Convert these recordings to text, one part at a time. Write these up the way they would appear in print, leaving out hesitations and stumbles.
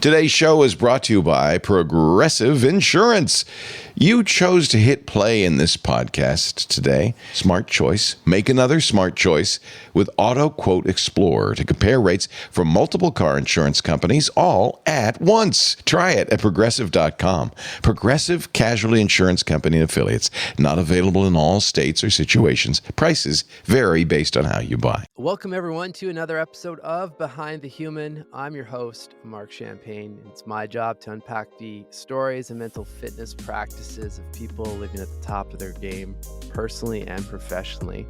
Today's show is brought to you by Progressive Insurance. You chose to hit play in this podcast today. Smart choice. Make another smart choice with Auto Quote Explorer to compare rates from multiple car insurance companies all at once. Try it at progressive.com. Progressive Casualty Insurance Company and Affiliates. Not available in all states or situations. Prices vary based on how you buy. Welcome, everyone, to another episode of Behind the Human. I'm your host, Mark Champagne. It's my job to unpack the stories and mental fitness practices of people living at the top of their game, personally and professionally.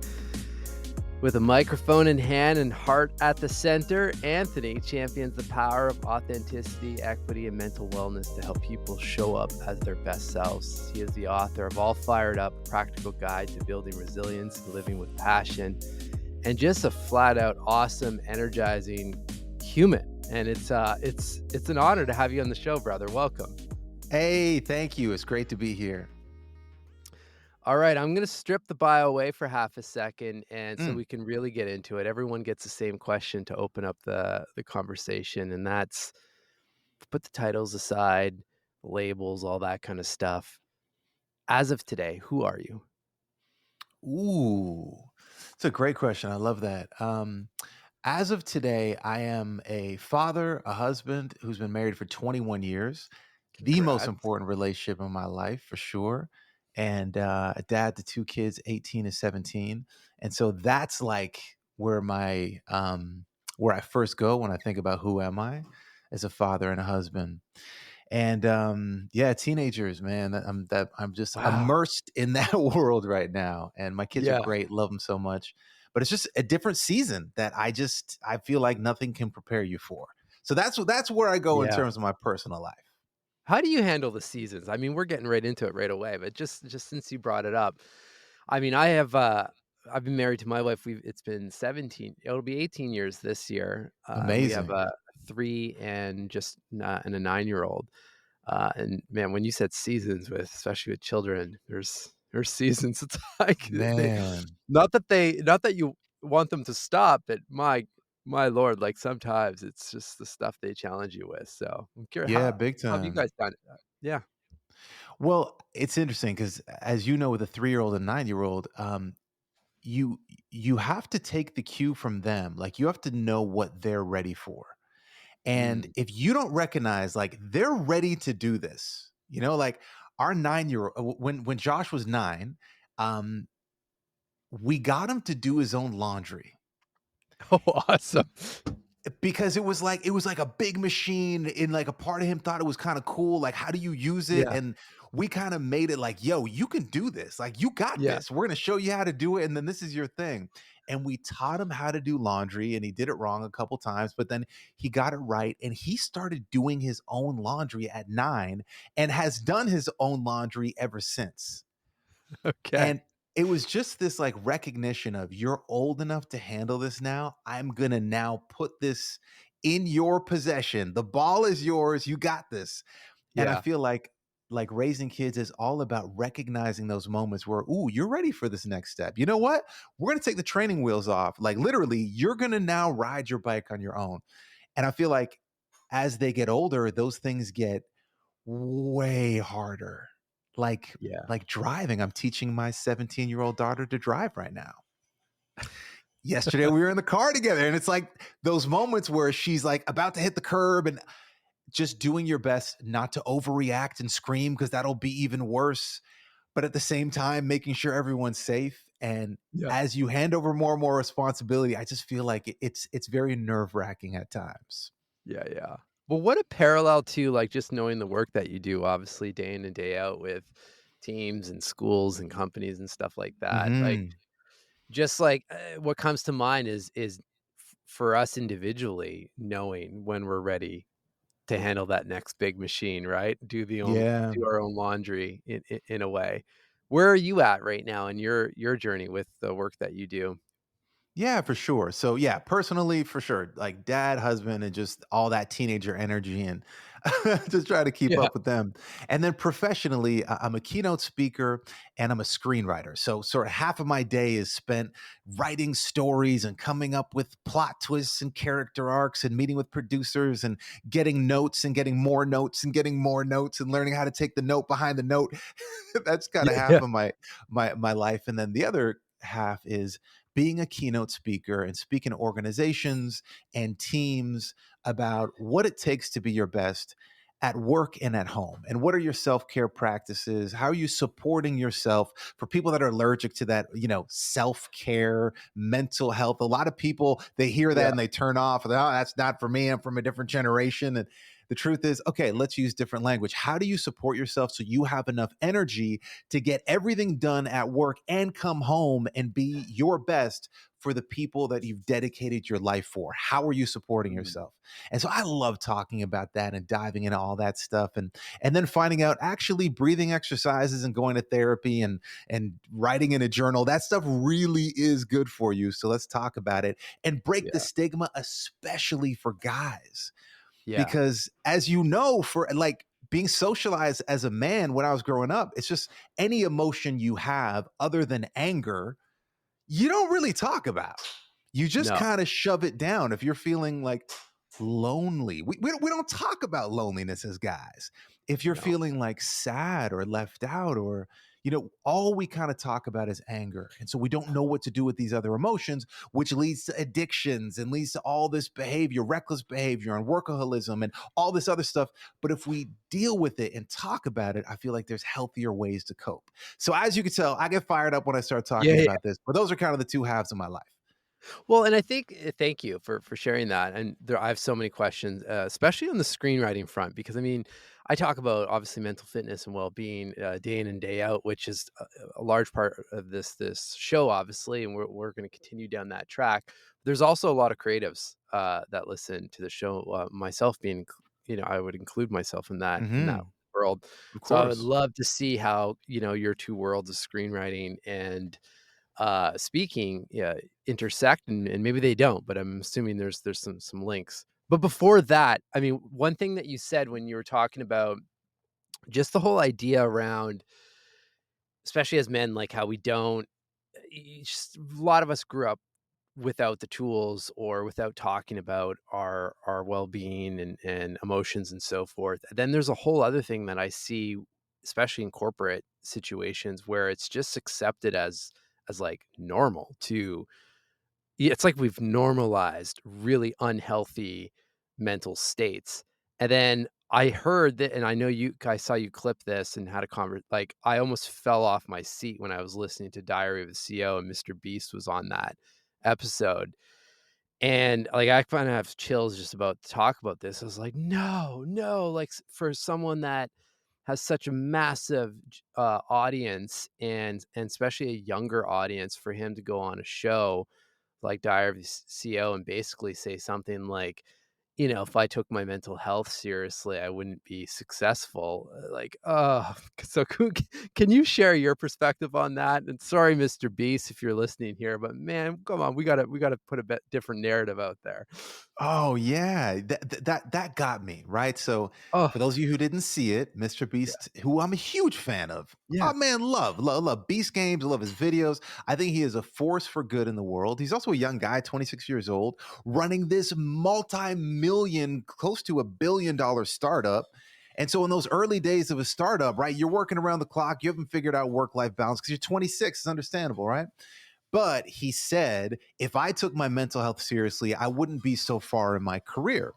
With a microphone in hand and heart at the center, Anthony champions the power of authenticity, equity, and mental wellness to help people show up as their best selves. He is the author of All Fired Up, a practical guide to building resilience and living with passion, and just a flat out awesome, energizing human. And it's an honor to have you on the show, brother. Welcome. Hey, thank you. It's great to be here. All right, I'm going to strip the bio away for half a second, and so we can really get into it. Everyone gets the same question to open up the conversation, and that's put the titles aside, labels, all that kind of stuff. As of today, who are you? Ooh, it's a great question. I love that. As of today, I am a father, a husband who's been married for 21 years, the most Congrats. important relationship in my life for sure. And a dad to two kids, 18 and 17. And so that's like where where I first go when I think about who am I as a father and a husband. And yeah, teenagers, man, I'm just Wow. immersed in that world right now. And my kids are Yeah. great, love them so much. But it's just a different season that I feel like nothing can prepare you for. So that's where I go in Yeah. terms of my personal life. How do you handle the seasons? I mean, we're getting right into it right away, but just since you brought it up, I mean, I've been married to my wife. It's been 17. It'll be 18 years this year. We have Amazing. a 3 and a 9-year-old. And man, when you said seasons especially with children, there's seasons. It's like Man. not that you want them to stop, but my Lord, like sometimes it's just the stuff they challenge you with. So I'm curious, Yeah, big how have you time. guys done it? Yeah. Well, it's interesting because as you know, with a 3-year-old and 9-year-old, you you have to take the cue from them. Like you have to know what they're ready for. And Mm. if you don't recognize, like, they're ready to do this, like our 9-year-old, when Josh was 9, um, we got him to do his own laundry Oh, awesome. because it was like a big machine, in like a part of him thought it was kind of cool. Like, how do you use it? Yeah. And we kind of made it like, yo, you can do this. Like, you got Yeah. this. We're going to show you how to do it. And then this is your thing. And we taught him how to do laundry, and he did it wrong a couple times, but then he got it right. And he started doing his own laundry at 9 and has done his own laundry ever since. Okay. And it was just this like recognition of, you're old enough to handle this now. I'm going to now put this in your possession. The ball is yours. You got this. And I Yeah. feel like raising kids is all about recognizing those moments where, ooh, you're ready for this next step. You know what? We're going to take the training wheels off. Like literally, you're going to now ride your bike on your own. And I feel like as they get older, those things get way harder. Like Yeah. like driving. I'm teaching my 17-year-old daughter to drive right now. Yesterday we were in the car together, and it's like those moments where she's like about to hit the curb, and just doing your best not to overreact and scream, because that'll be even worse. But at the same time, making sure everyone's safe. And Yeah. as you hand over more and more responsibility, I just feel like it's very nerve-wracking at times. Yeah, yeah. Well, what a parallel to, like, just knowing the work that you do, obviously, day in and day out with teams and schools and companies and stuff like that. Like, Mhm. just like, what comes to mind is for us individually, knowing when we're ready to handle that next big machine, right? Yeah. Do our own laundry in a way. Where are you at right now in your journey with the work that you do? Yeah, for sure. So yeah, personally, for sure, like dad, husband, and just all that teenager energy, and just try to keep Yeah. up with them. And then professionally, I'm a keynote speaker and I'm a screenwriter. So sort of half of my day is spent writing stories and coming up with plot twists and character arcs and meeting with producers and getting notes and getting more notes and getting more notes and learning how to take the note behind the note. That's kind of Yeah. half Yeah. of my life. And then the other half is being a keynote speaker and speaking to organizations and teams about what it takes to be your best at work and at home. And what are your self-care practices? How are you supporting yourself for people that are allergic to that, self-care, mental health? A lot of people, they hear that Yeah. and they turn off. Oh, that's not for me. I'm from a different generation. And the truth is, okay, let's use different language. How do you support yourself so you have enough energy to get everything done at work and come home and be your best for the people that you've dedicated your life for? How are you supporting Mm. yourself? And so I love talking about that and diving into all that stuff, and then finding out actually breathing exercises and going to therapy and writing in a journal. That stuff really is good for you. So let's talk about it and break the Yeah. stigma, especially for guys, Yeah. because as you know, for like being socialized as a man when I was growing up, it's just any emotion you have other than anger, you don't really talk about. You just No. kind of shove it down. If you're feeling like lonely, we don't talk about loneliness as guys. If you're No. feeling like sad or left out, or all we kind of talk about is anger. And so we don't know what to do with these other emotions, which leads to addictions and leads to all this behavior, reckless behavior and workaholism and all this other stuff. But if we deal with it and talk about it, I feel like there's healthier ways to cope. So as you can tell, I get fired up when I start talking Yeah. about this, but those are kind of the two halves of my life. Well, and I think thank you for sharing that. And I have so many questions, especially on the screenwriting front, because I mean, I talk about obviously mental fitness and well being day in and day out, which is a large part of this show, obviously, and we're going to continue down that track. There's also a lot of creatives that listen to the show, myself being, I would include myself in that Hmm. world. Of So I would course. love to see how your two worlds of screenwriting and speaking, yeah, intersect, and maybe they don't, but I'm assuming there's some links. But before that, I mean, one thing that you said when you were talking about just the whole idea around, especially as men, like how we don't, just a lot of us grew up without the tools or without talking about our well-being and emotions and so forth. And then there's a whole other thing that I see, especially in corporate situations, where it's just accepted as like normal to yeah, it's like we've normalized really unhealthy mental states. And then I heard that, and I know I saw you clip this and had a like I almost fell off my seat when I was listening to Diary of a CEO and Mr. Beast was on that episode. And like I kind of have chills just about to talk about this. I was like, no, no, like for someone that has such a massive audience and especially a younger audience, for him to go on a show like Diary of a CEO and basically say something like, if I took my mental health seriously, I wouldn't be successful. Like, oh, so can you share your perspective on that? And sorry, Mr. Beast, if you're listening here, but man, come on, we gotta put a bit different narrative out there. Oh yeah, that got me right. So Oh, for those of you who didn't see it, Mr. yeah, Beast, who I'm a huge fan of, yeah, oh man, love Beast games, love his videos. I think he is a force for good in the world. He's also a young guy, 26 years old, running this multi-million, close to $1 billion startup. And so in those early days of a startup, right, you're working around the clock. You haven't figured out work-life balance because you're 26. It's understandable, right? But he said, if I took my mental health seriously, I wouldn't be so far in my career.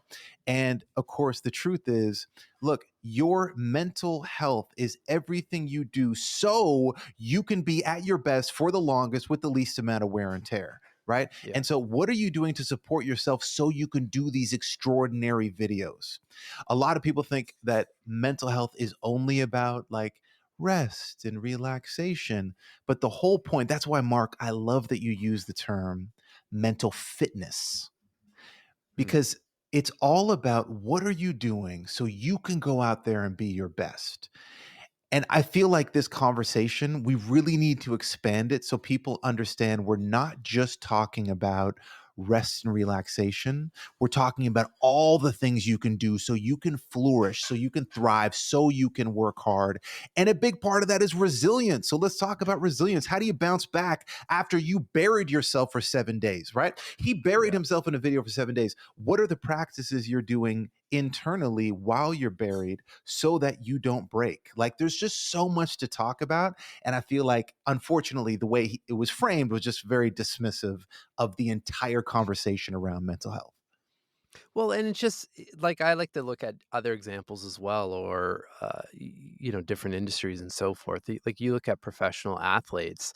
And of course, the truth is, look, your mental health is everything you do so you can be at your best for the longest with the least amount of wear and tear. Right. yeah, And so, what are you doing to support yourself so you can do these extraordinary videos? A lot of people think that mental health is only about like rest and relaxation. But the whole point, that's why, Mark, I love that you use the term mental fitness, mm, because it's all about what are you doing so you can go out there and be your best. And I feel like this conversation, we really need to expand it so people understand we're not just talking about rest and relaxation. We're talking about all the things you can do so you can flourish, so you can thrive, so you can work hard. And a big part of that is resilience. So let's talk about resilience. How do you bounce back after you buried yourself for 7 days, right? He buried Yeah. himself in a video for 7 days. What are the practices you're doing internally while you're buried so that you don't break? Like, there's just so much to talk about. And I feel like, unfortunately, the way it was framed was just very dismissive of the entire conversation around mental health. Well, and it's just like I like to look at other examples as well, or different industries and so forth. Like you look at professional athletes,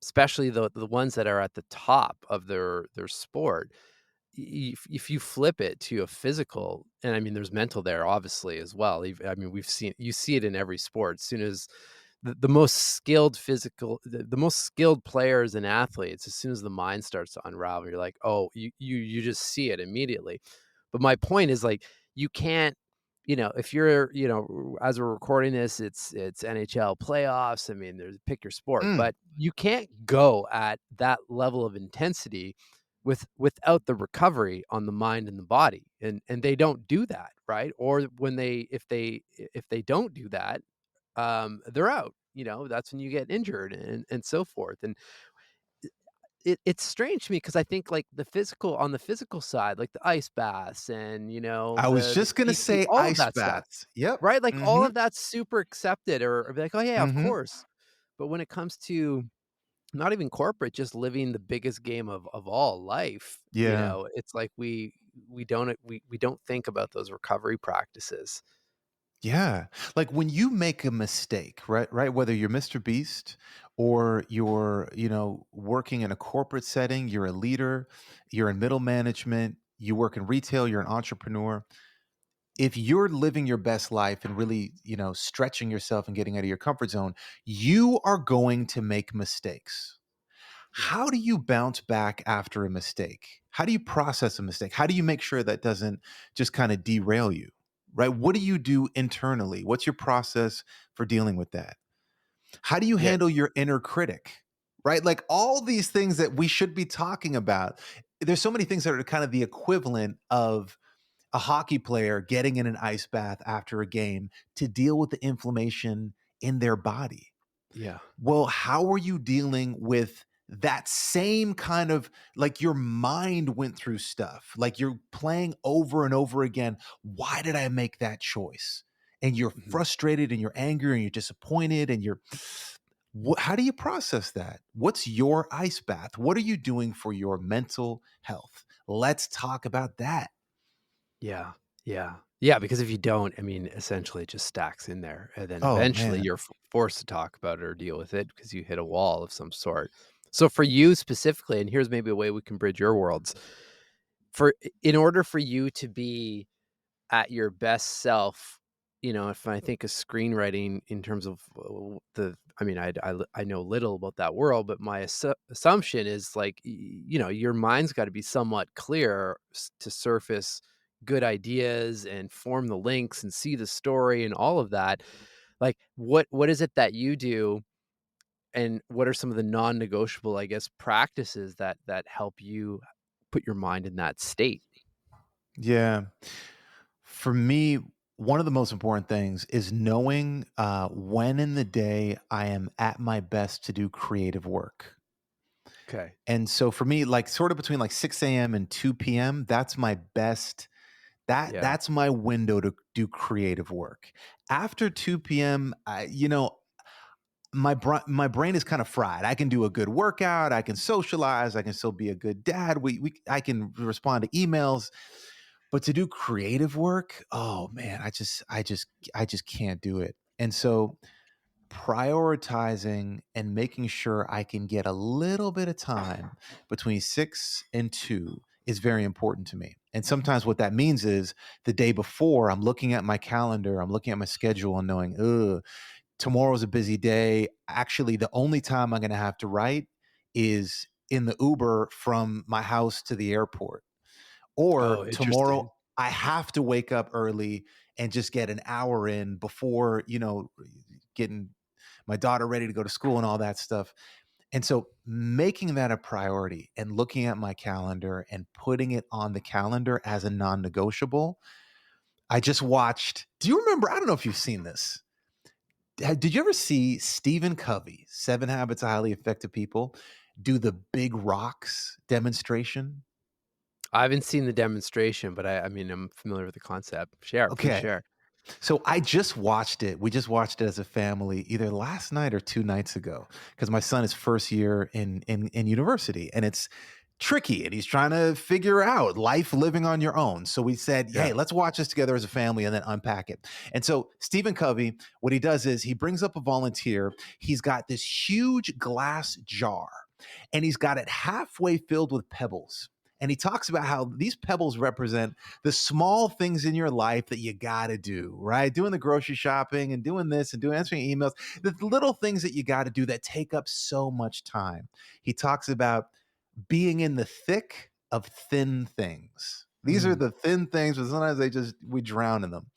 especially the ones that are at the top of their sport. If you flip it to a physical, and I mean, there's mental there obviously as well. I mean, you see it in every sport. As soon as the most skilled the most skilled players and athletes, as soon as the mind starts to unravel, you're like, oh, you just see it immediately. But my point is, like, you can't, if you're, as we're recording this, it's NHL playoffs. I mean, there's pick your sport, Mm, but you can't go at that level of intensity without the recovery on the mind and the body. And they don't do that, right? Or when if they don't do that, they're out. That's when you get injured and so forth. And it's strange to me because I think, like, on the physical side, like the ice baths and I was the just gonna PT, say all of ice that stuff, baths. Yep. right? Like, all Mm-hmm. of that's super accepted, or be like, oh yeah, of Mm-hmm. course. But when it comes to not even corporate, just living the biggest game of all, life, Yeah. it's like we don't think about those recovery practices. Yeah. Like when you make a mistake, right? Right. Whether you're Mr. Beast or you're, working in a corporate setting, you're a leader, you're in middle management, you work in retail, you're an entrepreneur. If you're living your best life and really, stretching yourself and getting out of your comfort zone, you are going to make mistakes. Yeah. How do you bounce back after a mistake? How do you process a mistake? How do you make sure that doesn't just kind of derail you? Right? What do you do internally? What's your process for dealing with that? How do you Yeah. handle your inner critic? Right? Like all these things that we should be talking about. There's so many things that are kind of the equivalent of a hockey player getting in an ice bath after a game to deal with the inflammation in their body. Yeah. Well, how are you dealing with that same kind of, like, your mind went through stuff, like you're playing over and over again. Why did I make that choice? And you're Mhm. frustrated and you're angry and you're disappointed and how do you process that? What's your ice bath? What are you doing for your mental health? Let's talk about that. Yeah. Yeah. Yeah, because if you don't, I mean, essentially it just stacks in there, and then Oh eventually man. you're forced to talk about it or deal with it because you hit a wall of some sort. So for you specifically, and here's maybe a way we can bridge your worlds. In order for you to be at your best self, if I think of screenwriting in terms of I mean, I know little about that world, but my assumption is, like, your mind's got to be somewhat clear to surface good ideas and form the links and see the story and all of that. Like, what is it that you do, and what are some of the non-negotiable, I guess, practices that help you put your mind in that state? Yeah. For me, one of the most important things is knowing when in the day I am at my best to do creative work. Okay. And so for me, like sort of between like 6 a.m. and 2 p.m., that's my best. Yeah. That's my window to do creative work. After 2 p.m., my brain is kind of fried. I can do a good workout, I can socialize, I can still be a good dad. I can respond to emails, but to do creative work, oh man, I just can't do it. And so prioritizing and making sure I can get a little bit of time between 6 and 2 is very important to me. And sometimes what that means is the day before, I'm looking at my calendar, I'm looking at my schedule and knowing, ugh, tomorrow's a busy day. Actually, the only time I'm going to have to write is in the Uber from my house to the airport. Or Oh, interesting. tomorrow, I have to wake up early and just get an hour in before, getting my daughter ready to go to school and all that stuff. And so making that a priority and looking at my calendar and putting it on the calendar as a non-negotiable. I just watched, do you remember? I don't know if you've seen this. Did you ever see Stephen Covey, 7 Habits of Highly Effective People, do the big rocks demonstration? I haven't seen the demonstration, but I mean, I'm familiar with the concept. Share, please Okay. share. So I just watched it. We just watched it as a family either last night or 2 nights ago because my son is first year in university and it's tricky and he's trying to figure out life living on your own. So we said, hey, Yeah. let's watch this together as a family and then unpack it. And so Stephen Covey, what he does is he brings up a volunteer. He's got this huge glass jar and he's got it halfway filled with pebbles. And he talks about how these pebbles represent the small things in your life that you got to do, right? Doing the grocery shopping and doing this and doing answering emails, the little things that you got to do that take up so much time. He talks about being in the thick of thin things. These are the thin things, but sometimes we drown in them.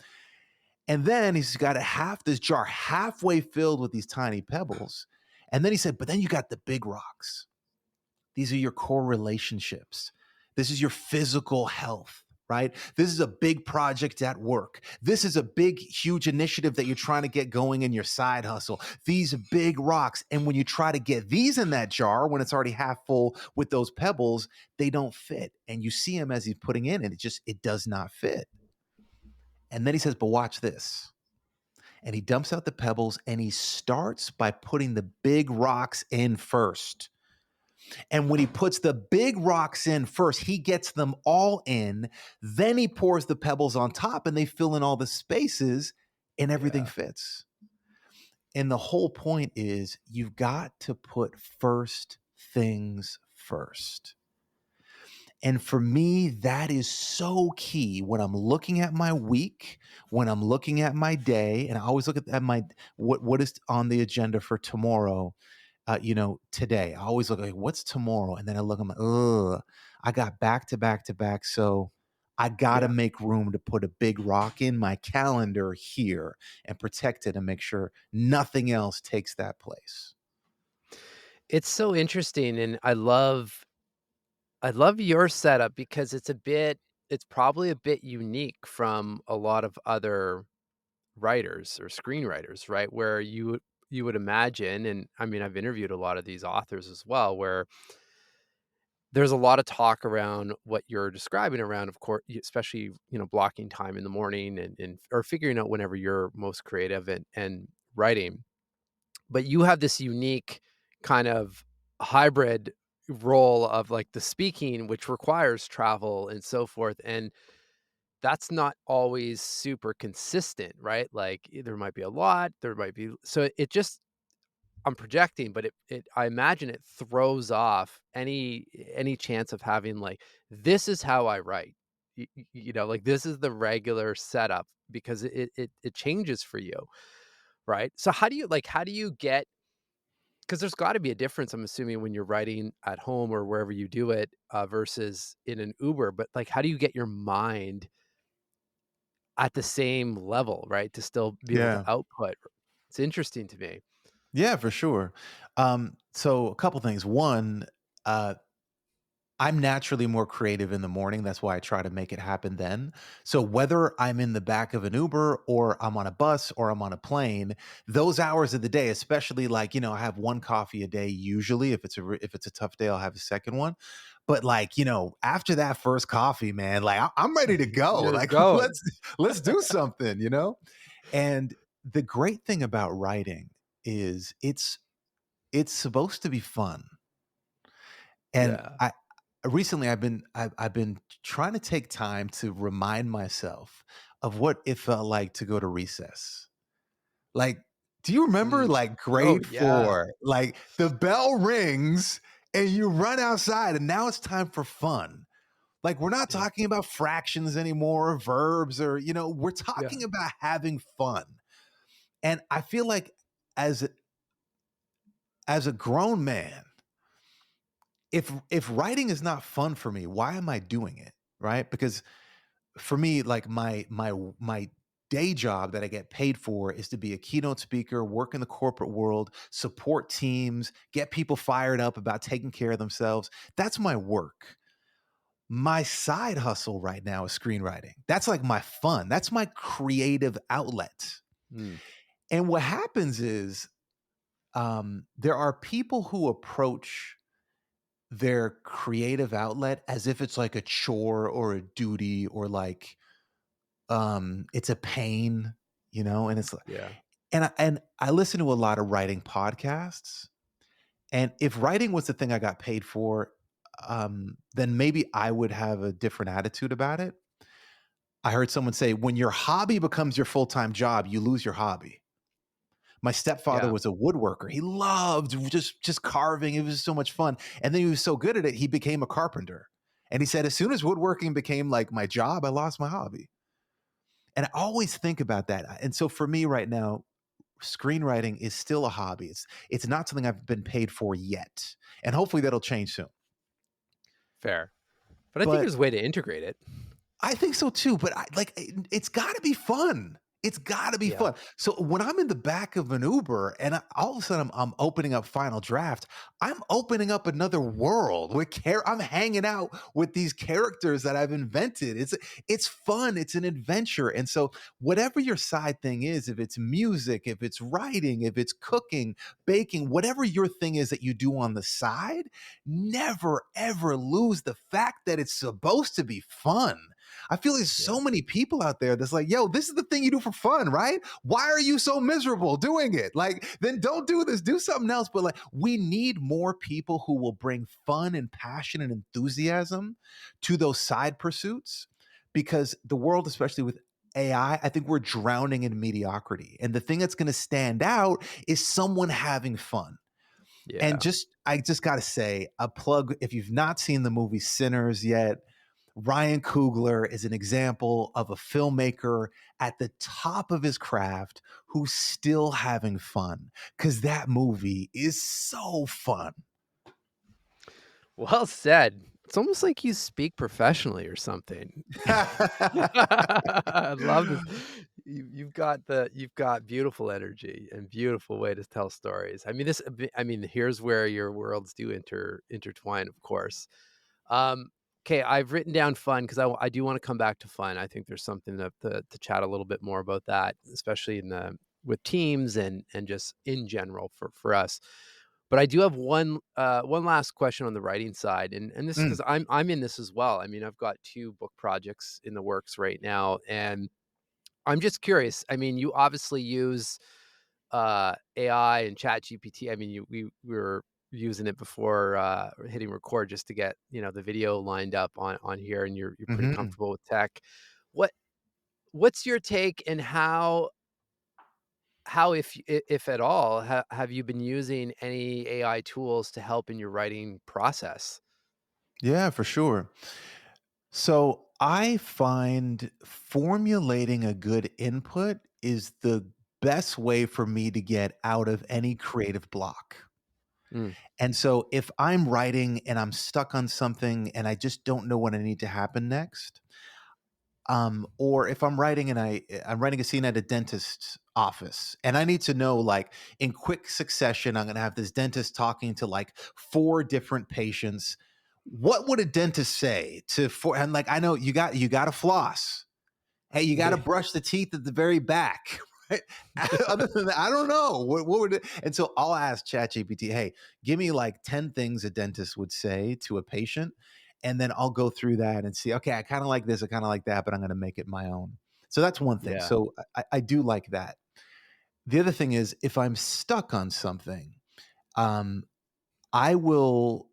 And then he's got this jar halfway filled with these tiny pebbles. And then he said, but then you got the big rocks. These are your core relationships. This is your physical health, right? This is a big project at work. This is a big, huge initiative that you're trying to get going in your side hustle. These big rocks. And when you try to get these in that jar, when it's already half full with those pebbles, they don't fit. And you see him as he's putting in, and it does not fit. And then he says, but watch this. And he dumps out the pebbles and he starts by putting the big rocks in first. And when he puts the big rocks in first, he gets them all in. Then he pours the pebbles on top and they fill in all the spaces and everything fits. And the whole point is you've got to put first things first. And for me, that is so key when I'm looking at my week, when I'm looking at my day, and I always look at my what is on the agenda for tomorrow. Today. I always look like, what's tomorrow? And then I look, I'm like, I got back to back to back. So I got to make room to put a big rock in my calendar here and protect it and make sure nothing else takes that place. It's so interesting, and I love your setup because it's probably a bit unique from a lot of other writers or screenwriters, right? Where you would imagine, and I mean, I've interviewed a lot of these authors as well, where there's a lot of talk around what you're describing around, of course, especially, blocking time in the morning and or figuring out whenever you're most creative and writing. But you have this unique kind of hybrid role of like the speaking, which requires travel and so forth. And that's not always super consistent, right? Like there might be a lot, there might be, so it just, I'm projecting, but it I imagine it throws off any chance of having like, this is how I write. Like this is the regular setup because it changes for you, right? So how do you get, because there's got to be a difference, I'm assuming, when you're writing at home or wherever you do it versus in an Uber. But like, how do you get your mind at the same level, right, to still be able to Yeah. output? It's interesting to me. Yeah, for sure. So a couple things. One, uh, I'm naturally more creative in the morning. That's why I try to make it happen then. So whether I'm in the back of an Uber or I'm on a bus or I'm on a plane, those hours of the day, especially like, I have one coffee a day usually. If it's a tough day, I'll have a second one. But like, after that first coffee, man, like I'm ready to go. You're Like going. let's do something. And the great thing about writing is it's supposed to be fun. And Yeah. I recently I've been trying to take time to remind myself of what it felt like to go to recess. Like, do you remember Mm. like Oh, grade yeah. 4? Like the bell rings and you run outside and now it's time for fun. Like we're not Yeah. talking about fractions anymore or verbs or we're Yeah. talking about having fun. And I feel like as as a grown man, if writing is not fun for me, why am I doing it? Right? Because for me, like my day job that I get paid for is to be a keynote speaker, work in the corporate world, support teams, get people fired up about taking care of themselves. That's my work. My side hustle right now is screenwriting. That's like my fun. That's my creative outlet. Mm, And what happens is there are people who approach their creative outlet as if it's like a chore or a duty or like it's a pain, and it's like, yeah. and I listen to a lot of writing podcasts. And if writing was the thing I got paid for, then maybe I would have a different attitude about it. I heard someone say, when your hobby becomes your full-time job, you lose your hobby. My stepfather Yeah. was a woodworker. He loved just carving. It was so much fun. And then he was so good at it, he became a carpenter. And he said, as soon as woodworking became like my job, I lost my hobby. And I always think about that. And so for me right now, screenwriting is still a hobby. It's not something I've been paid for yet. And hopefully that'll change soon. Fair. But I think But there's a way to integrate it. I think so too, but it's got to be fun. It's got to be Yeah. fun. So when I'm in the back of an Uber and all of a sudden I'm opening up Final Draft, I'm opening up another world where I'm hanging out with these characters that I've invented. It's fun. It's an adventure. And so whatever your side thing is, if it's music, if it's writing, if it's cooking, baking, whatever your thing is that you do on the side, never ever lose the fact that it's supposed to be fun. I feel there's Yeah. so many people out there that's like, yo, this is the thing you do for fun, right? Why are you so miserable doing it? Like, then don't do this, do something else. But like, we need more people who will bring fun and passion and enthusiasm to those side pursuits because the world, especially with AI, I think we're drowning in mediocrity. And the thing that's going to stand out is someone having fun. And Yeah. I just got to say, a plug, if you've not seen the movie Sinners yet, Ryan Coogler is an example of a filmmaker at the top of his craft who's still having fun because that movie is so fun. Well said. It's almost like you speak professionally or something. I love this. You've got beautiful energy and beautiful way to tell stories. I mean, here's where your worlds do intertwine, of course. Okay, I've written down fun because I do want to come back to fun. I think there's something to chat a little bit more about that, especially with teams and just in general for us. But I do have one last question on the writing side, and this is Mm, because I'm in this as well. I mean, I've got 2 book projects in the works right now, and I'm just curious. I mean, you obviously use AI and Chat GPT. I mean, we were using it before hitting record just to get the video lined up on here, and you're pretty mhm. comfortable with tech. What what's your take, and how if at all have you been using any AI tools to help in your writing process? Yeah, for sure. So I find formulating a good input is the best way for me to get out of any creative block. Mm, And so if I'm writing and I'm stuck on something and I just don't know what I need to happen next, or if I'm writing and I'm writing a scene at a dentist's office and I need to know like in quick succession, I'm going to have this dentist talking to like 4 different patients. What would a dentist say to 4? And like, I know you got to floss. Hey, you got to yeah, brush the teeth at the very back. Right? Other than that, I don't know. What would it? And so I'll ask ChatGPT, hey, give me like 10 things a dentist would say to a patient. And then I'll go through that and see, okay, I kind of like this, I kind of like that, but I'm going to make it my own. So that's one thing. yeah. So I do like that. The other thing is if I'm stuck on something, um, I will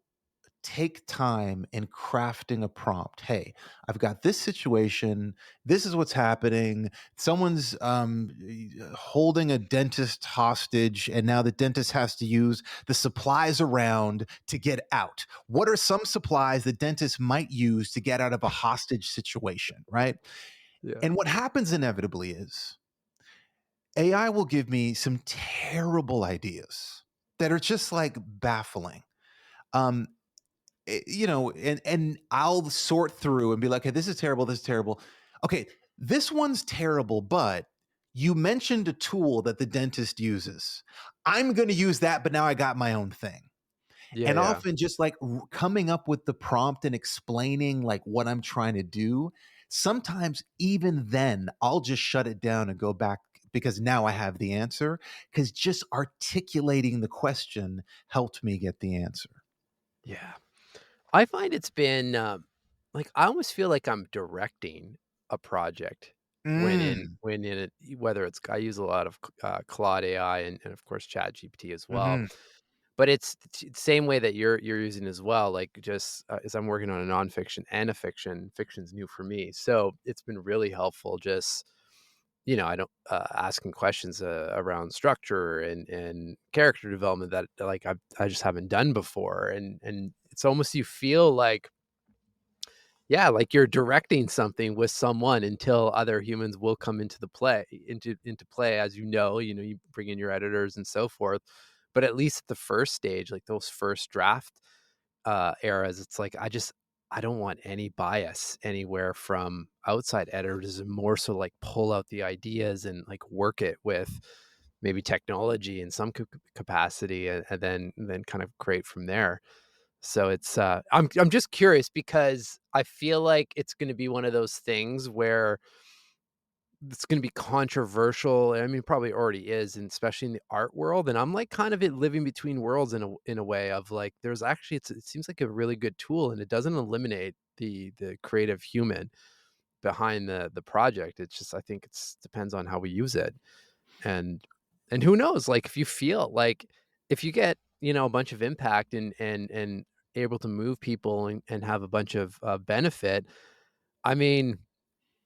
take time in crafting a prompt. Hey, I've got this situation. This is what's happening. Someone's holding a dentist hostage, and now the dentist has to use the supplies around to get out. What are some supplies the dentist might use to get out of a hostage situation, right? Yeah. And what happens inevitably is AI will give me some terrible ideas that are just like baffling. Um, and I'll sort through and be like, "Okay, this is terrible. This is terrible." Okay, This one's terrible, but you mentioned a tool that the dentist uses. I'm going to use that, but now I got my own thing. Yeah, And yeah. often just like coming up with the prompt and explaining like what I'm trying to do, sometimes even then I'll just shut it down and go back because now I have the answer. Because just articulating the question helped me get the answer. Yeah. I find it's been, like, I almost feel like I'm directing a project Mm. when in it whether it's I use a lot of Claude AI and of course, ChatGPT as well. Hmm. But it's the same way that you're using as well, like, just, as I'm working on a nonfiction and a fiction, fiction's new for me, so it's been really helpful just, I don't asking questions, around structure and character development that, like, I just haven't done before, and it's almost you feel like yeah, like you're directing something with someone until other humans will come into play, as you bring in your editors and so forth. But at least at the first stage, like those first draft eras, it's like I don't want any bias anywhere from outside editors and more so like pull out the ideas and like work it with maybe technology in some capacity and then kind of create from there. So it's I'm just curious because I feel like it's going to be one of those things where it's going to be controversial. I mean, probably already is, and especially in the art world. And I'm like kind of living between worlds in a way of like there's actually it seems like a really good tool, and it doesn't eliminate the creative human behind the project. It's just I think it's depends on how we use it, and and who knows? Like if you feel like if you get a bunch of impact and able to move people and have a bunch of benefit. I mean,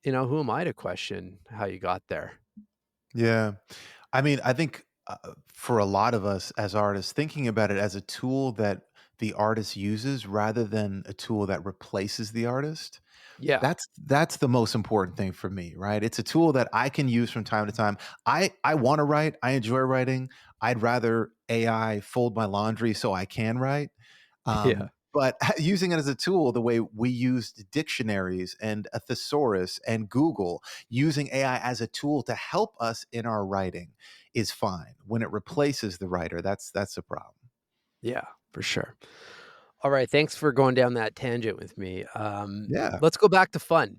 who am I to question how you got there? Yeah. I mean, I think for a lot of us as artists, thinking about it as a tool that the artist uses rather than a tool that replaces the artist, Yeah. that's the most important thing for me, right? It's a tool that I can use from time to time. I want to write. I enjoy writing. I'd rather AI fold my laundry so I can write. Yeah. But using it as a tool, the way we used dictionaries and a thesaurus and Google, using AI as a tool to help us in our writing is fine. When it replaces the writer, that's a problem. Yeah, for sure. All right, thanks for going down that tangent with me. Yeah. Let's go back to fun.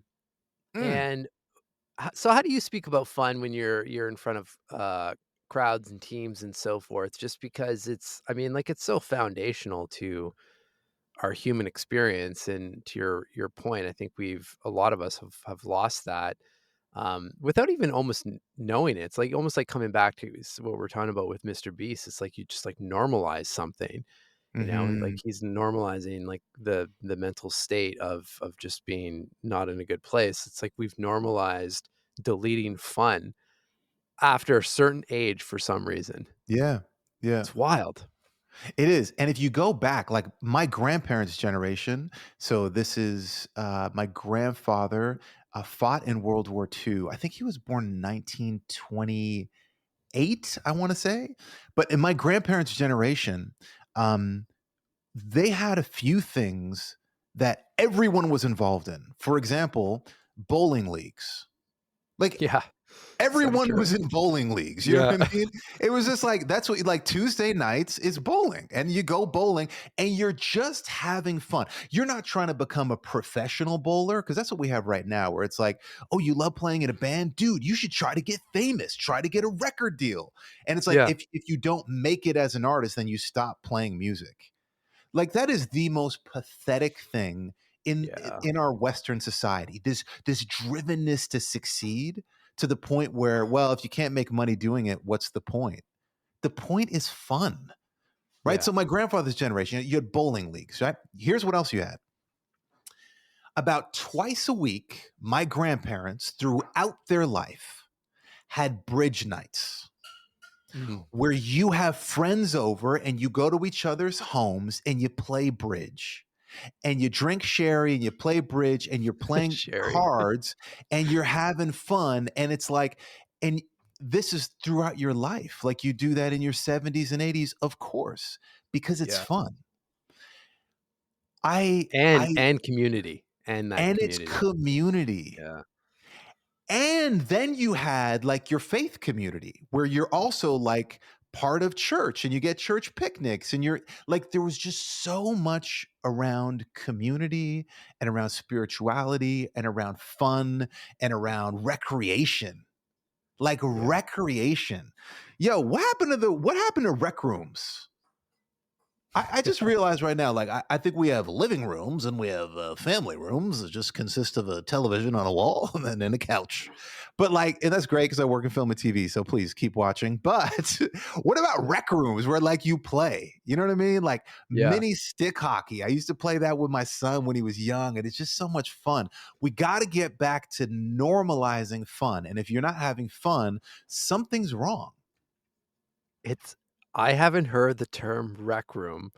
Mm. And so how do you speak about fun when you're in front of crowds and teams and so forth? Just because it's I mean, like it's so foundational to our human experience and to your point, I think we've a lot of us have lost that without even almost knowing it. It's like almost like coming back to what we're talking about with Mr. Beast. It's like you just like normalize something, like Hmm. he's normalizing like the mental state of just being not in a good place. It's like we've normalized deleting fun after a certain age for some reason. Yeah. Yeah. It's wild. It is. And if you go back, like my grandparents' generation, so this is my grandfather fought in World War II. I think he was born in 1928, I want to say. But in my grandparents' generation, um, they had a few things that everyone was involved in. For example, bowling leagues. Like Yeah. So everyone true. was in bowling leagues, you know Yeah. what I mean? It was just like that's what like Tuesday nights is bowling, and you go bowling and you're just having fun. You're not trying to become a professional bowler because that's what we have right now, where it's like, oh, you love playing in a band, dude. You should try to get famous, try to get a record deal. And it's like Yeah. if you don't make it as an artist, then you stop playing music. Like that is the most pathetic thing in Yeah. in our Western society. This drivenness to succeed to the point where, well, if you can't make money doing it, what's the point? The point is fun, right? Yeah. So my grandfather's generation, you had bowling leagues, right? Here's what else you had. About twice a week, my grandparents throughout their life had bridge nights Mhm. where you have friends over and you go to each other's homes and you play bridge and you drink sherry and you play bridge and you're playing Sherry. cards and you're having fun. And it's like, and this is throughout your life. Like you do that in your 70s and 80s, of course, because it's Yeah. fun. I, And I, and community, and that and it's community. community. Yeah. And then you had like your faith community where you're also like part of church and you get church picnics and you're like, there was just so much around community and around spirituality and around fun and around recreation, like Yeah. recreation. Yo, what happened to rec rooms? I just realized right now, like I think we have living rooms and we have family rooms that just consist of a television on a wall and then a couch. But like, and that's great because I work in film and TV, so please keep watching. But what about rec rooms where like you play? You know what I mean? Like Yeah. mini stick hockey. I used to play that with my son when he was young, and it's just so much fun. We got to get back to normalizing fun, and if you're not having fun, something's wrong. It's I haven't heard the term rec room,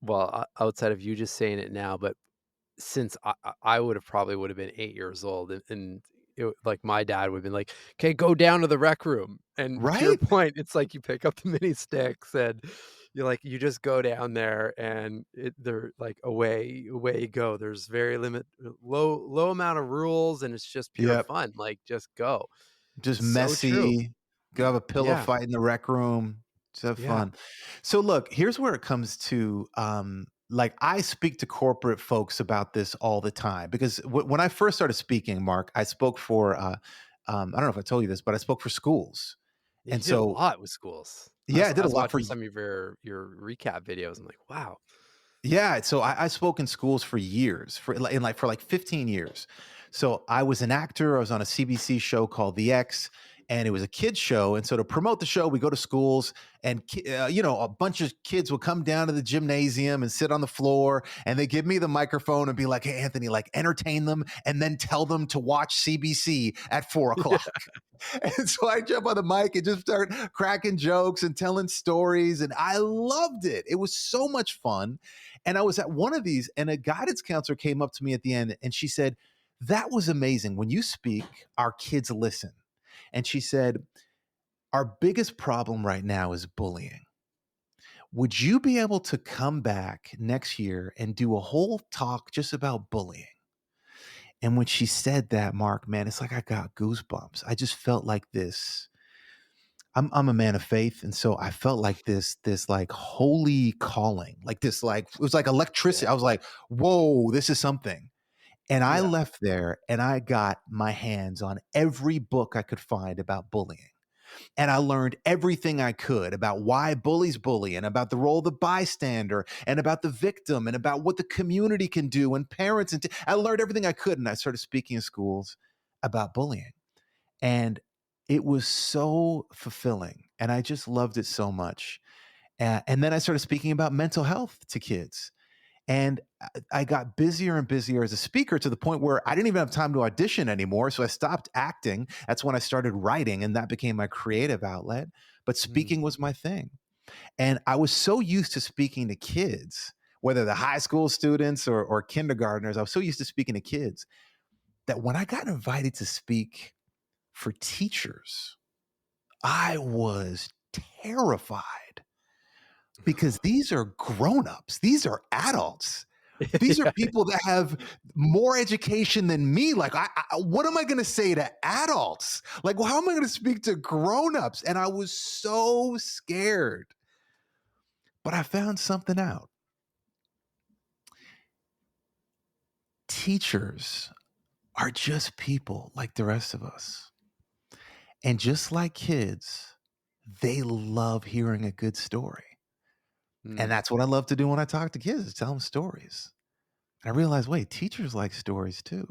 well, outside of you just saying it now, but since I would have been 8 years old, and like, my dad would have been like, "Okay, go down to the rec room," and to your Right? point, it's like you pick up the mini sticks and you just go down there and they're like, away you go. There's very low amount of rules, and it's just pure Yep. fun, like, just go. Just It's so true. messy, go have a pillow Yeah, fight in the rec room, just have yeah. fun. So look, here's where it comes to, like, I speak to corporate folks about this all the time because when I first started speaking, Mark, I spoke for, I don't know if I told you this, but I spoke for schools. You And did a so lot with schools. yeah, I I did a was lot for watching some of your recap videos. I'm like, "Wow." yeah, so I spoke in schools for years, for like 15 years. So I was an actor. I was on a CBC show called The X, and it was a kids show. And so to promote the show, we go to schools, and a bunch of kids will come down to the gymnasium and sit on the floor, and they give me the microphone and be like, "Hey, Anthony, like entertain them, and then tell them to watch CBC at 4 o'clock." And so I jump on the mic and just start cracking jokes and telling stories. And I loved it. It was so much fun. And I was at one of these, and a guidance counselor came up to me at the end and she said, "That was amazing. When you speak, our kids listen." And she said, "Our biggest problem right now is bullying. Would you be able to come back next year and do a whole talk just about bullying?" And when she said that, Mark, man, it's like I got goosebumps. I just felt like this. I'm a man of faith, and so I felt like this like holy calling, like this like it was like electricity. Yeah, I was like, "Whoa, this is something." And I yeah. left there and I got my hands on every book I could find about bullying. And I learned everything I could about why bullies bully and about the role of the bystander and about the victim and about what the community can do and parents. I learned everything I could. And I started speaking in schools about bullying. And it was so fulfilling. And I just loved it so much. And then I started speaking about mental health to kids. And I got busier and busier as a speaker to the point where I didn't even have time to audition anymore. So I stopped acting. That's when I started writing, and that became my creative outlet. But Mm. speaking was my thing. And I was so used to speaking to kids, whether the high school students or kindergartners, I was so used to speaking to kids that when I got invited to speak for teachers, I was terrified because these are grown-ups. These are adults. These are Yeah. people that have more education than me. Like, what am I going to say to adults? Like, well, how am I going to speak to grown-ups? And I was so scared. But I found something out. Teachers are just people like the rest of us. And just like kids, they love hearing a good story. And Mm. that's what I love to do when I talk to kids, is tell them stories. And I realized, wait, teachers like stories too.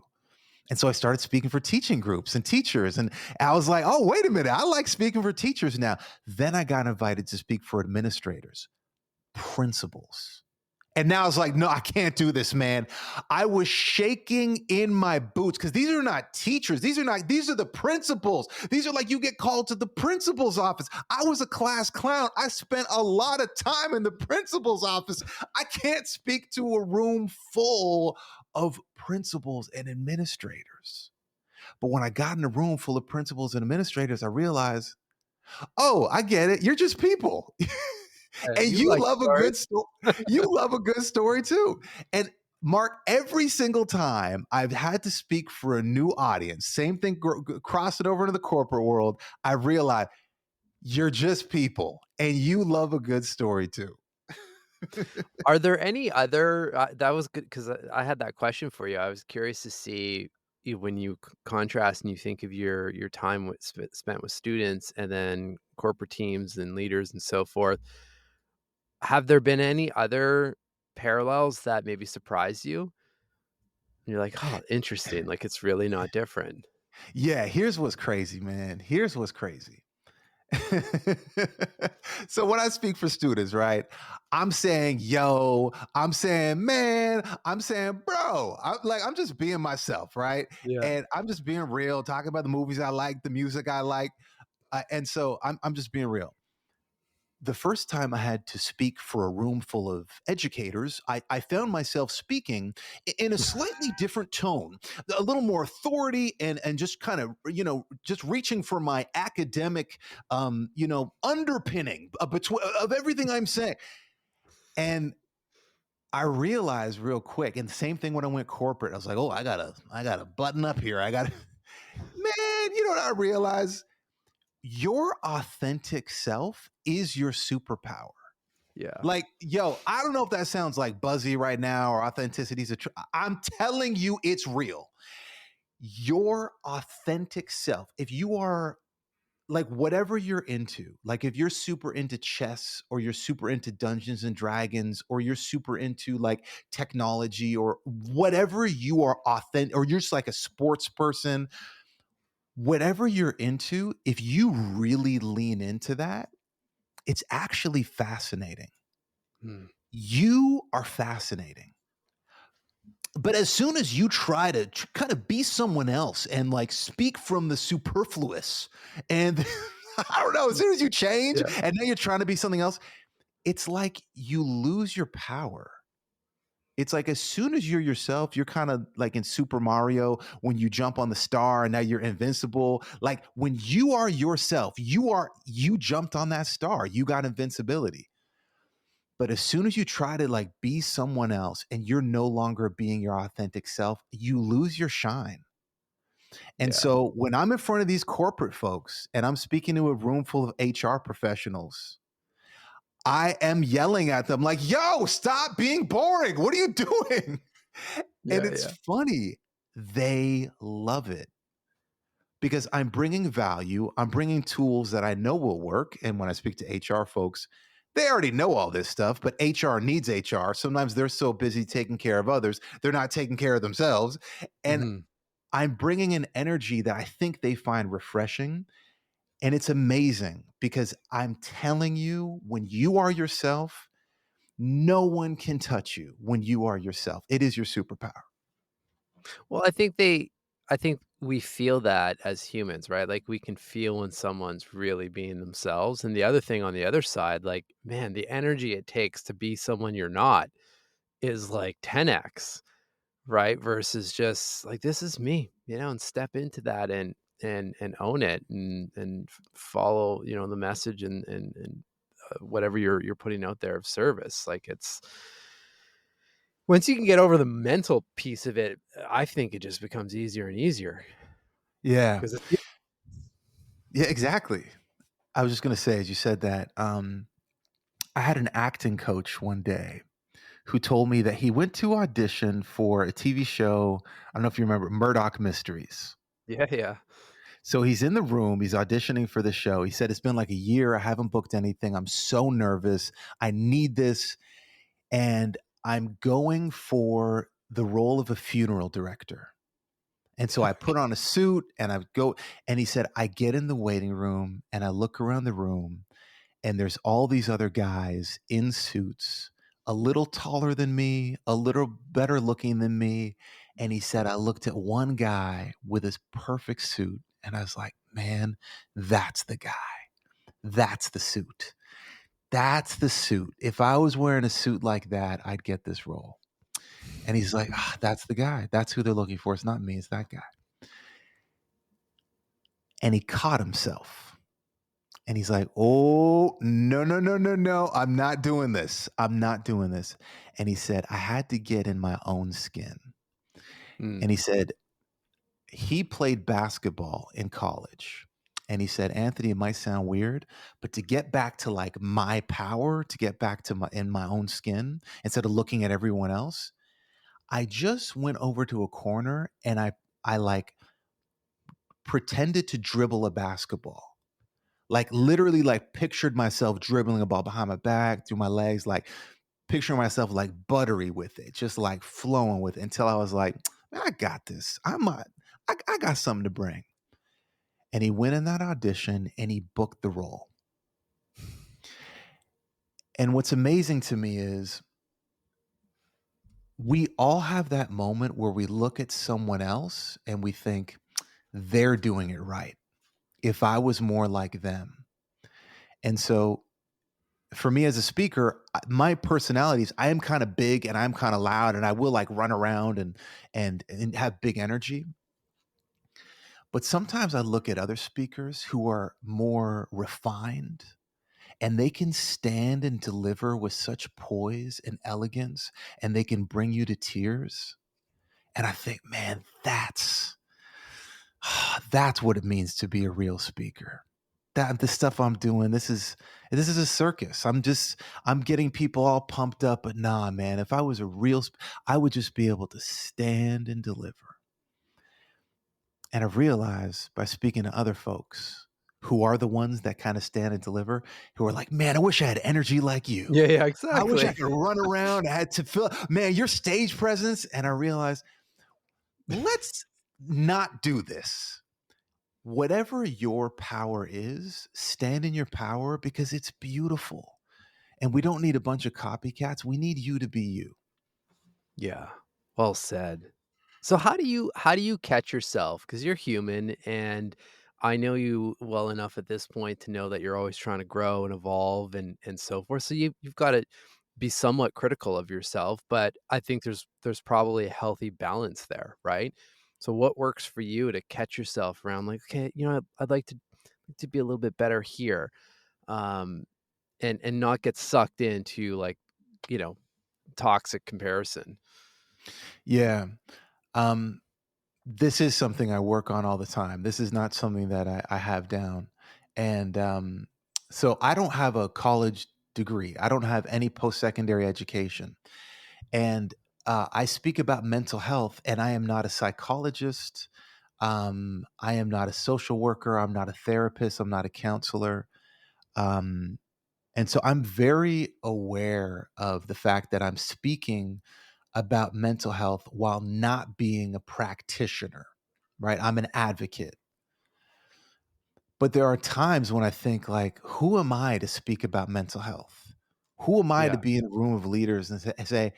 And so I started speaking for teaching groups and teachers. And I was like, oh, wait a minute. I like speaking for teachers now. Then I got invited to speak for administrators, principals. And now it's like, no, I can't do this, man. I was shaking in my boots because these are not teachers. These are the principals. These are like you get called to the principal's office. I was a class clown. I spent a lot of time in the principal's office. I can't speak to a room full of principals and administrators. But when I got in a room full of principals and administrators, I realized, oh, I get it. You're just people. And You you like love a stories? good story. You love a good story too. And Mark, every single time I've had to speak for a new audience, same thing, cross it over into the corporate world, I realize you're just people and you love a good story too. Are there any other that was good because I had that question for you. I was curious to see when you contrast and you think of your time spent with students and then corporate teams and leaders and so forth. Have there been any other parallels that maybe surprised you? And you're like, "Oh, interesting, like, it's really not different." Yeah, here's what's crazy, man. Here's what's crazy. So when I speak for students, right, I'm saying, yo, I'm saying, man, I'm saying, bro, I'm just being myself, right? Yeah. And I'm just being real, talking about the movies I like, the music I like. And so I'm just being real. The first time I had to speak for a room full of educators, I found myself speaking in a slightly different tone, a little more authority, and just kind of, just reaching for my academic, underpinning of everything I'm saying. And I realized real quick, and the same thing when I went corporate, I was like, oh, I gotta button up here. Man, you know what I realized? Your authentic self is your superpower. Yeah. Like, yo, I don't know if that sounds like buzzy right now or authenticity is I'm telling you, it's real. Your authentic self, if you are like whatever you're into, like if you're super into chess or you're super into Dungeons and Dragons or you're super into like technology or whatever you are authentic, or you're just like a sports person, whatever you're into, if you really lean into that, it's actually fascinating. Hmm. You are fascinating. But as soon as you try to kind of be someone else and like speak from the superfluous, and I don't know, as soon as you change Yeah. and now you're trying to be something else, it's like you lose your power. It's like as soon as you're yourself, you're kind of like in Super Mario when you jump on the star and now you're invincible. Like when you are yourself, you jumped on that star, you got invincibility. But as soon as you try to like be someone else and you're no longer being your authentic self, you lose your shine. And Yeah. so when I'm in front of these corporate folks and I'm speaking to a room full of HR professionals, I am yelling at them like, yo, stop being boring. What are you doing? And Yeah, it's yeah. funny. They love it because I'm bringing value. I'm bringing tools that I know will work. And when I speak to HR folks, they already know all this stuff, but HR needs HR. Sometimes they're so busy taking care of others, they're not taking care of themselves. And Mhm. I'm bringing an energy that I think they find refreshing. And it's amazing because I'm telling you, when you are yourself, no one can touch you when you are yourself. It is your superpower. Well, I think we feel that as humans, right? Like, we can feel when someone's really being themselves, and the other thing on the other side, like, man, the energy it takes to be someone you're not is, like, 10x, right? Versus just, like, "This is me," and step into that and own it and follow, the message and whatever you're putting out there of service. Like, it's once you can get over the mental piece of it, I think it just becomes easier and easier Yeah. 'cause it's Yeah, exactly. I was just going to say, as you said that, I had an acting coach one day who told me that he went to audition for a TV show. I don't know if you remember Murdoch Mysteries. yeah, yeah. So he's in the room, he's auditioning for the show. He said, it's been like a year. I haven't booked anything. I'm so nervous. I need this. And I'm going for the role of a funeral director. And so I put on a suit and I go, and he said, I get in the waiting room and I look around the room and there's all these other guys in suits, a little taller than me, a little better looking than me. And he said, I looked at one guy with his perfect suit and I was like, man, that's the guy. That's the suit. That's the suit. If I was wearing a suit like that, I'd get this role. And he's like, that's the guy. That's who they're looking for. It's not me, it's that guy. And he caught himself. And he's like, "Oh, no, no, no, no, no. I'm not doing this. I'm not doing this." And he said, "I had to get in my own skin." Mm. And he said he played basketball in college. And he said, "Anthony, it might sound weird, but to get back to like my power, to get back to my in my own skin instead of looking at everyone else, I just went over to a corner and I like pretended to dribble a basketball. Like literally like pictured myself dribbling a ball behind my back, through my legs, like picturing myself like buttery with it, just like flowing with it until I was like, man, I got this. I got something to bring." And he went in that audition and he booked the role. And what's amazing to me is we all have that moment where we look at someone else and we think they're doing it right. If I was more like them. And so for me as a speaker, my personalities, I am kind of big and I'm kind of loud and I will like run around and have big energy. But sometimes I look at other speakers who are more refined and they can stand and deliver with such poise and elegance and they can bring you to tears. And I think, man, that's what it means to be a real speaker. That the stuff I'm doing, this is a circus. I'm getting people all pumped up, but nah, man, if I was a I would just be able to stand and deliver. And I've realized by speaking to other folks who are the ones that kind of stand and deliver, who are like, man, I wish I had energy like you. Yeah, yeah, I wish I exactly. could run around. I had to feel, man, your stage presence. And I realized, let's not do this. Whatever your power is, stand in your power because it's beautiful. And we don't need a bunch of copycats. We need you to be you. Yeah. Well said. So how do you catch yourself? Because you're human, and I know you well enough at this point to know that you're always trying to grow and evolve and so forth. So you've got to be somewhat critical of yourself, but I think there's probably a healthy balance there, right? So what works for you to catch yourself around like, okay, I'd like to be a little bit better here. Um, and not get sucked into like, you know, toxic comparison. Yeah. Um, this is something I work on all the time. This is not something that I have down. And so I don't have a college degree. I don't have any post-secondary education. And I speak about mental health, and I am not a psychologist. I am not a social worker. I'm not a therapist. I'm not a counselor. Um, and so I'm very aware of the fact that I'm speaking about mental health while not being a practitioner, right? I'm an advocate. But there are times when I think like, who am I to speak about mental health? Who am I to Yeah. be in a room of leaders and say,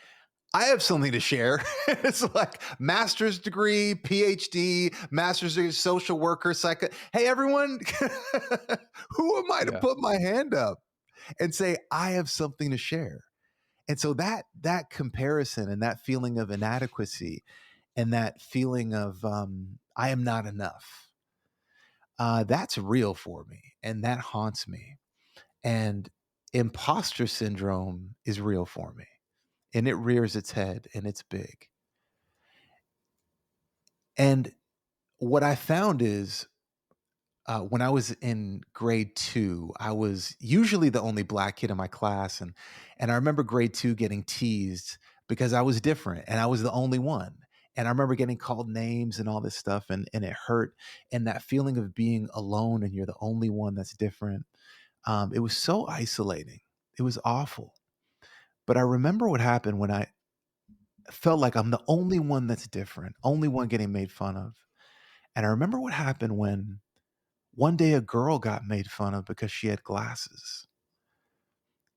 I have something to share. It's like master's degree, PhD, master's degree, social worker, Hey, everyone, who am I to Yeah. put my hand up and say I have something to share? And so that comparison and that feeling of inadequacy and that feeling of I am not enough, that's real for me, and that haunts me. And imposter syndrome is real for me, and it rears its head, and it's big. And what I found is when I was in grade two, I was usually the only black kid in my class, and I remember grade two getting teased because I was different and I was the only one. And I remember getting called names and all this stuff, and it hurt. And that feeling of being alone and you're the only one that's different, it was so isolating. It was awful. But I remember what happened when I felt like I'm the only one that's different, only one getting made fun of. And I remember what happened when one day a girl got made fun of because she had glasses.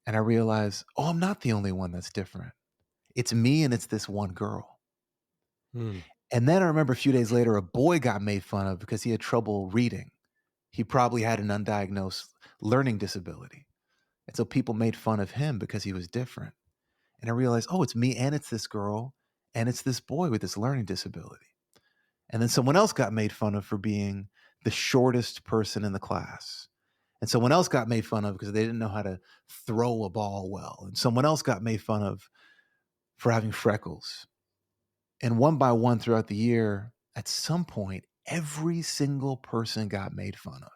And I realized, oh, I'm not the only one that's different. It's me and it's this one girl. Hmm. And then I remember a few days later, a boy got made fun of because he had trouble reading. He probably had an undiagnosed learning disability. And so people made fun of him because he was different. And I realized, oh, it's me and it's this girl and it's this boy with this learning disability. And then someone else got made fun of for being the shortest person in the class. And someone else got made fun of because they didn't know how to throw a ball well. And someone else got made fun of for having freckles. And one by one throughout the year, at some point, every single person got made fun of.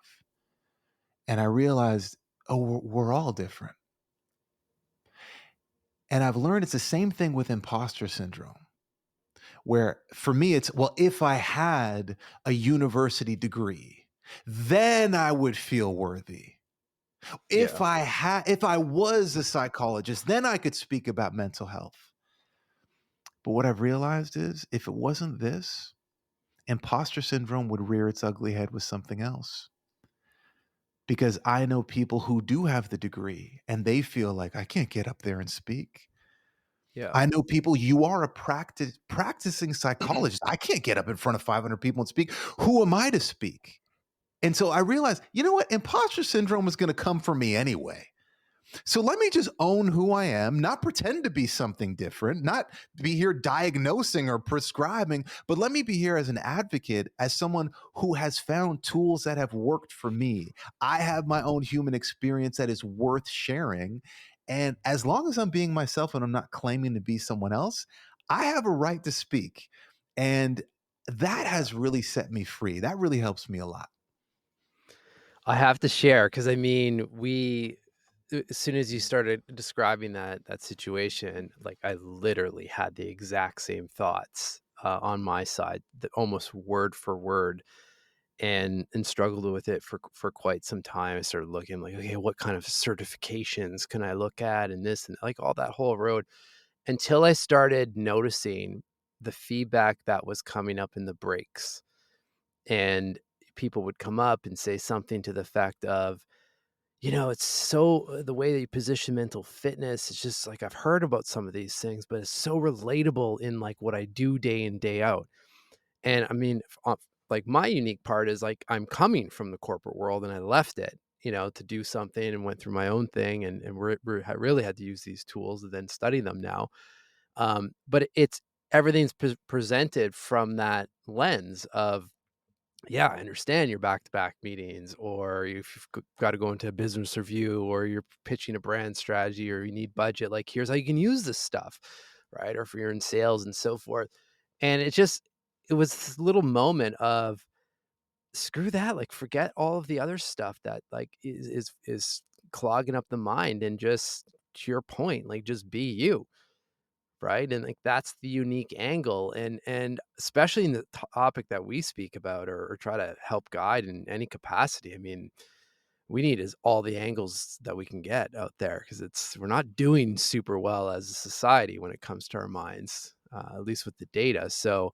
And I realized, oh, we're all different. And I've learned it's the same thing with imposter syndrome, where for me, it's, well, if I had a university degree, then I would feel worthy. If I was a psychologist, then I could speak about mental health. But what I've realized is if it wasn't this, imposter syndrome would rear its ugly head with something else. Because I know people who do have the degree and they feel like I can't get up there and speak. Yeah. I know people, you are a practicing psychologist. I can't get up in front of 500 people and speak. Who am I to speak? And so I realized, you know what? Imposter syndrome is going to come for me anyway. So let me just own who I am, not pretend to be something different, not be here diagnosing or prescribing, but let me be here as an advocate, as someone who has found tools that have worked for me. I have my own human experience that is worth sharing. And as long as I'm being myself and I'm not claiming to be someone else, I have a right to speak. And that has really set me free. That really helps me a lot. I have to share because I mean, as soon as you started describing that situation, like I literally had the exact same thoughts on my side, that almost word for word, and struggled with it for quite some time. I started looking like, okay, what kind of certifications can I look at, and this and like all that whole road, until I started noticing the feedback that was coming up in the breaks, and people would come up and say something to the effect of, it's so the way that you position mental fitness, it's just like I've heard about some of these things, but it's so relatable in like what I do day in, day out. And I mean, like my unique part is like I'm coming from the corporate world and I left it, to do something and went through my own thing, and I really had to use these tools and then study them now. But it's everything's presented from that lens of, yeah, I understand your back-to-back meetings, or if you've got to go into a business review, or you're pitching a brand strategy, or you need budget. Like, here's how you can use this stuff, right? Or if you're in sales and so forth. And it was this little moment of screw that, like forget all of the other stuff that like is clogging up the mind, and just to your point, like just be you. Right, and, like, that's the unique angle, and especially in the topic that we speak about, or try to help guide in any capacity. I mean, we need is all the angles that we can get out there, because we're not doing super well as a society when it comes to our minds, at least with the data. So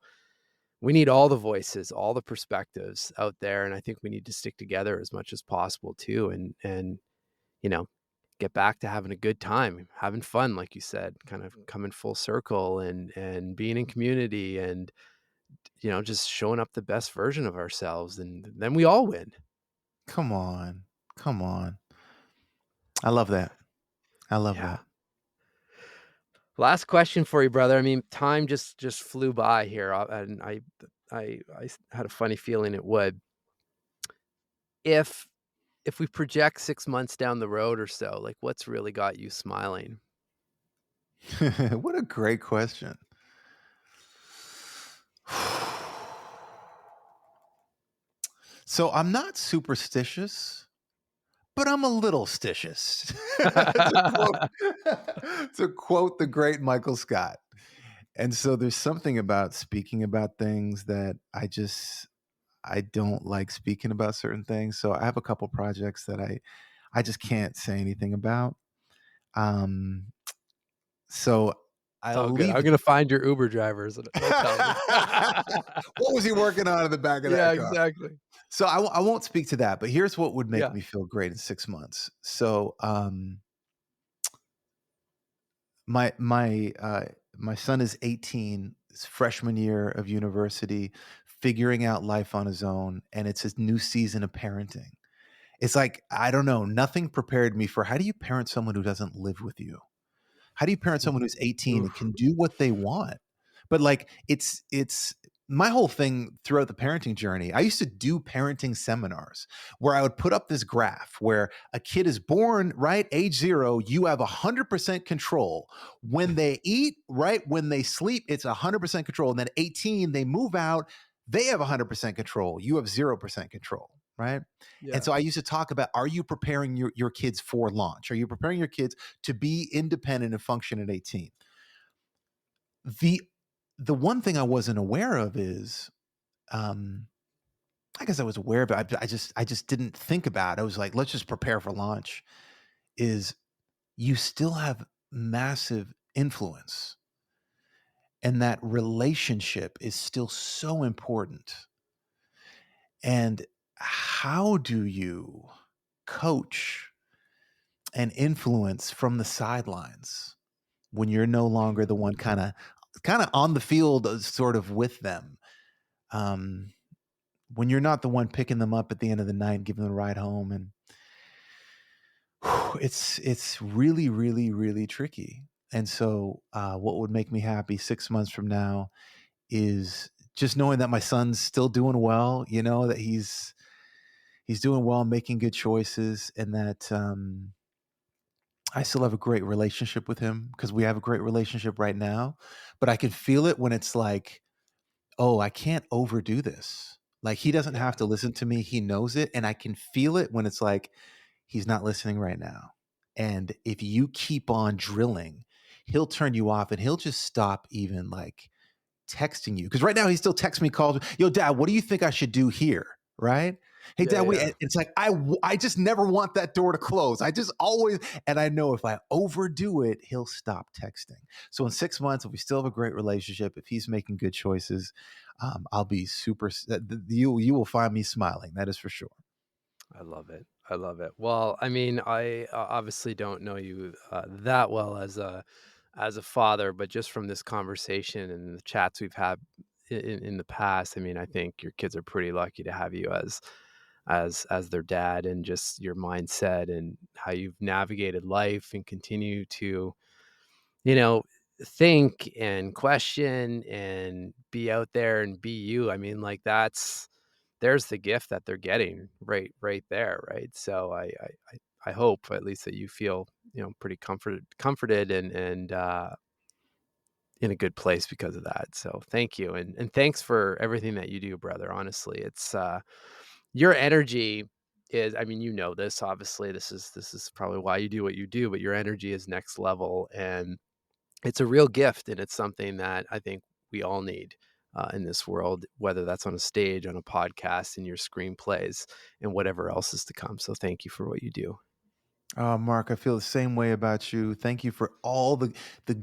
we need all the voices, all the perspectives out there, and I think we need to stick together as much as possible too, and you know, get back to having a good time, having fun, like you said, kind of coming full circle, and being in community, and, just showing up the best version of ourselves, and then we all win. Come on. Come on. I love that. I love Yeah. that. Last question for you, brother. I mean, time just flew by here, and I had a funny feeling it would. If we project 6 months down the road or so, like, what's really got you smiling? What a great question. So I'm not superstitious, but I'm a little stitious. To quote the great Michael Scott. And so there's something about speaking about things that I don't like speaking about certain things. So I have a couple projects that I just can't say anything about. Um, so It's I'll all good. leave I'm it. gonna find your Uber drivers, and they'll tell me. What was he working on in the back of Yeah, that car? exactly. So I won't speak to that, but here's what would make Yeah. me feel great in 6 months. So, my son is 18, his freshman year of university, figuring out life on his own, and it's his new season of parenting. It's like, I don't know, nothing prepared me for how do you parent someone who doesn't live with you? How do you parent someone who's 18 and Oof. can do what they want? But like it's my whole thing throughout the parenting journey, I used to do parenting seminars where I would put up this graph where a kid is born, right? Age 0, you have 100% control. When they eat, right? When they sleep, it's 100% control. And then 18, they move out, they have 100% control. You have 0% control, right? Yeah. And so I used to talk about, are you preparing your kids for launch? Are you preparing your kids to be independent and function at 18? The one thing I wasn't aware of is, I guess I was aware of it. I just didn't think about it. I was like, let's just prepare for launch. Is you still have massive influence, and that relationship is still so important. And how do you coach and influence from the sidelines when you're no longer the one kind of on the field, sort of with them? When you're not the one picking them up at the end of the night and giving them a ride home. And it's really, really, really tricky. And so what would make me happy 6 months from now is just knowing that my son's still doing well, that he's doing well, making good choices, and that I still have a great relationship with him, because we have a great relationship right now. But I can feel it when it's like, oh, I can't overdo this. Like, he doesn't have to listen to me. He knows it. And I can feel it when it's like, he's not listening right now. And if you keep on drilling, he'll turn you off, and he'll just stop even like texting you. Because right now he still texts me, calls, yo, Dad, what do you think I should do here? Right? Hey, Dad, wait. It's like, I just never want that door to close. I just always, and I know if I overdo it, he'll stop texting. So in 6 months, if we still have a great relationship, if he's making good choices, I'll be super, you will find me smiling. That is for sure. I love it. I love it. Well, I mean, I obviously don't know you that well as a father, but just from this conversation and the chats we've had in the past, I mean, I think your kids are pretty lucky to have you as their dad, and just your mindset and how you've navigated life and continue to, think and question and be out there and be you. I mean, like, there's the gift that they're getting right there, right? So I hope at least that you feel, pretty comforted and in a good place because of that. So thank you. And thanks for everything that you do, brother. Honestly, it's your energy is, I mean, this, obviously, this is probably why you do what you do, but your energy is next level, and it's a real gift, and it's something that I think we all need in this world, whether that's on a stage, on a podcast, in your screenplays, and whatever else is to come. So thank you for what you do. Mark, I feel the same way about you. Thank you for all the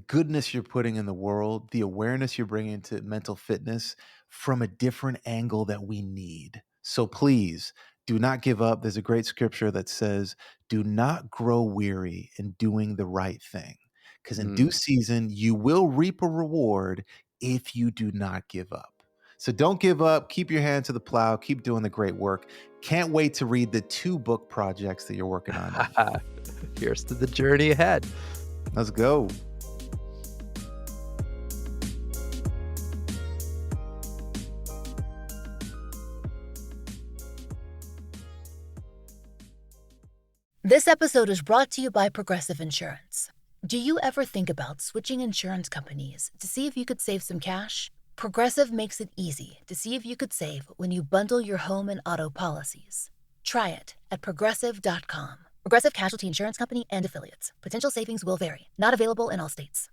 goodness you're putting in the world, the awareness you're bringing to mental fitness from a different angle that we need. So please do not give up. There's a great scripture that says, do not grow weary in doing the right thing, because in due season, you will reap a reward if you do not give up. So don't give up. Keep your hand to the plow. Keep doing the great work. Can't wait to read the 2 book projects that you're working on. Here's to the journey ahead. Let's go. This episode is brought to you by Progressive Insurance. Do you ever think about switching insurance companies to see if you could save some cash? Progressive makes it easy to see if you could save when you bundle your home and auto policies. Try it at Progressive.com. Progressive Casualty Insurance Company and Affiliates. Potential savings will vary. Not available in all states.